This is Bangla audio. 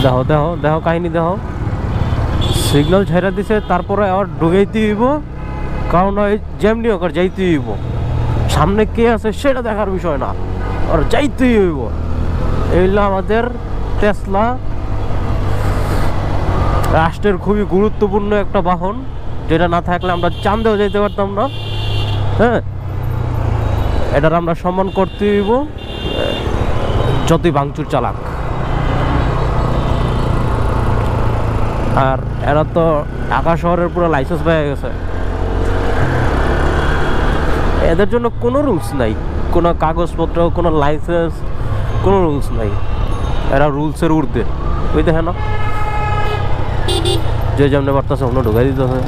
দেখো দেখো দেখো কাহিনী দেখো, সিগন্যাল ছেড়ে দিছে তারপরে আবার ঢুকাইতে হইব, কারণ ওই যেমনি ওকে যাইতে হইব, সামনে কে আছে সেটা দেখার বিষয় না, আর যাইতেই হইব। এইগুলো আমাদের টেসলা রাষ্ট্রের খুবই গুরুত্বপূর্ণ একটা বাহন, যেটা না থাকলে আমরা চাঁদেও যেতে পারতাম না। হ্যাঁ, এটার আমরা সম্মান করতে হইব যতই ভাঙচুর চালাক। আর এরা তো ঢাকা শহরের পুরো লাইসেন্স পেয়ে গেছে, এদের জন্য কোনো রুলস নাই, কোনো কাগজপত্র, কোনো লাইসেন্স, কোনো রুলস নাই। এরা রুলসের ঊর্ধ্বে। ওই দেখে না, যে যেমনি বার্তা অন্য ঢুকাই দিতে হবে।